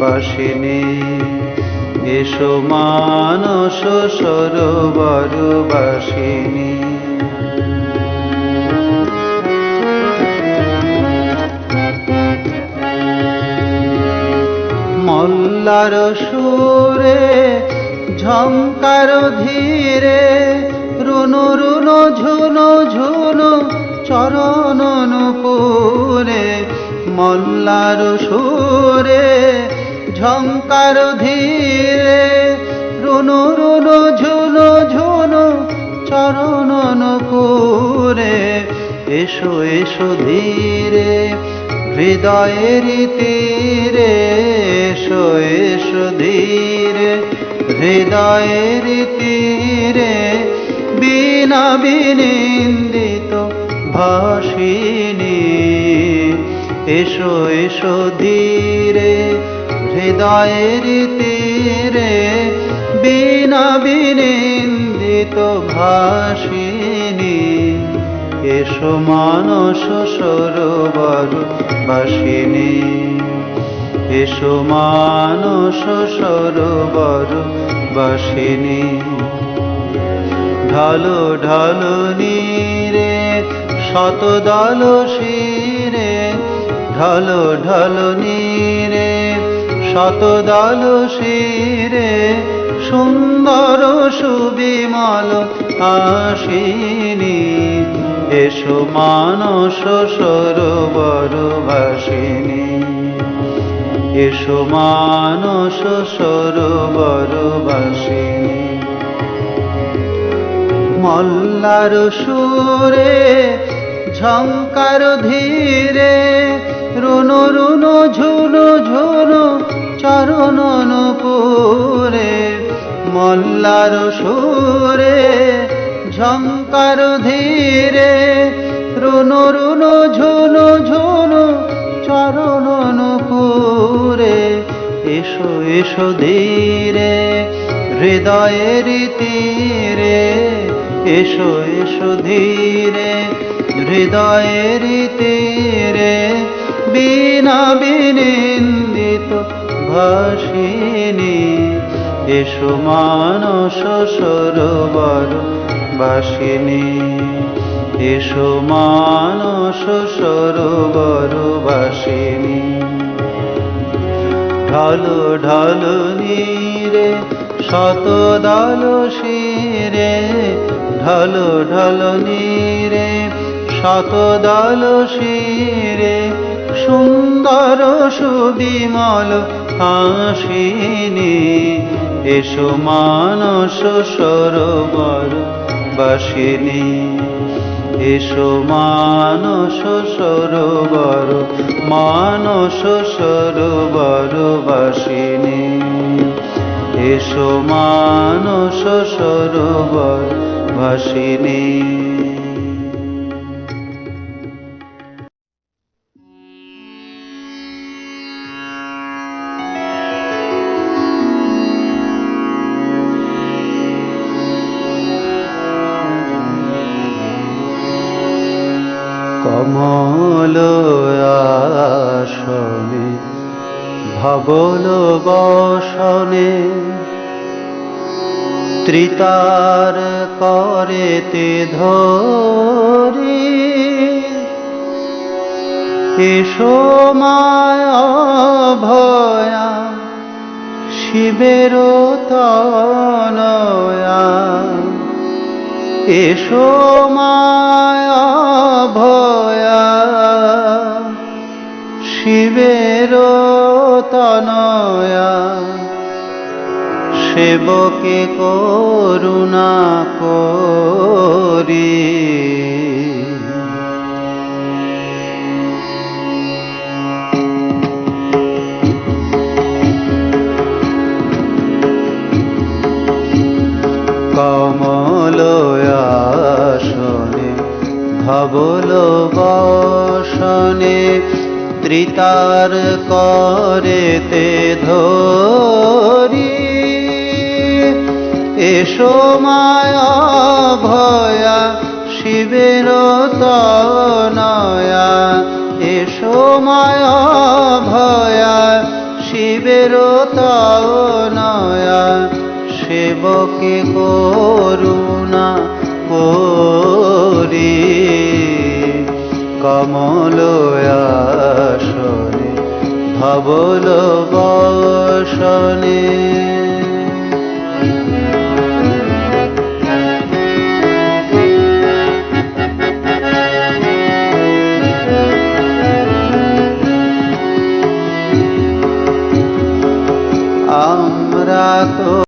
বাসিনী। এসো মানস সরোবর বাসিনী। মল্লার সুরে ঝঙ্কার ধীরে, রুনু রুনু ঝুনু ঝুনু চরণ নূপুরে। মল্লার সুরে ঝঙ্কার ধীরে, রুনু রুনু ঝুনু ঝুনু চরণ নূপুরে। এসো এসো ধীরে হৃদয়ের তীরে, এসো এসো ধীরে হৃদয়ের তীরে। বীণা বিনিন্দিত ভাসিনী। এসো এসো ধীরে হৃদয়ের তীরে, বীণা বিনিন্দিত ভাসিনী। এসো মানস সরোবর বাসিনী। এসো মানস সরোবর বাসিনী। ঢালো ঢালো নীরে শতদল শিরে, ঢালো ঢালো নীরে শতদল শিরে। সুন্দর সুবিমল আসিনী। এসো মানস সরোবর বাসিনী। এসো মানস সরোবর বাসিনী। মল্লার সুরে ঝঙ্কার ধীরে, রুনু রুনু ঝুনু ঝুনু চরণ নূপুরে। মল্লার সুরে ঝঙ্কার ধীরে, রুনু রুনু ঝুনু ঝুনু চরণ নূপুরে। এসো এসো ধীরে হৃদয়ের তীরে, এসো এসো ধীরে হৃদয়ের তীরে। বীণা বিনিন্দিত ভাসিনী। এসো মানস সরোবর বাসিনী। এসো মানস সরোবর বাসিনী। ঢালো ঢালো নীরে শতদল শিরে, ঢালো ঢালো নীরে শতদল শিরে। সুন্দর সুবিমল হাসিনী। এসো মানস সরোবর বাসিনী। এসো মানস সরোবর, মানস সরোবর বাসিনী। এসো মানস সরোবর বাসিনী। কমল আসনে ভবল বসনে, ত্রিতার করেতে ধরি। এসো মায়া ভয়া শিবের তনয়া। এসো মায়া ভয়া শিবের তনয়া। সেবকে করুণা করি। কমল আসনে ধবল বসনে, ত্রিতার করেতে ধরি। এসো মায়া ভয়া শিবের তনয়া। এসো মায়া ভয়া শিবের তাও নয়া সেবকে করুণা করি কমল আসনে ধবল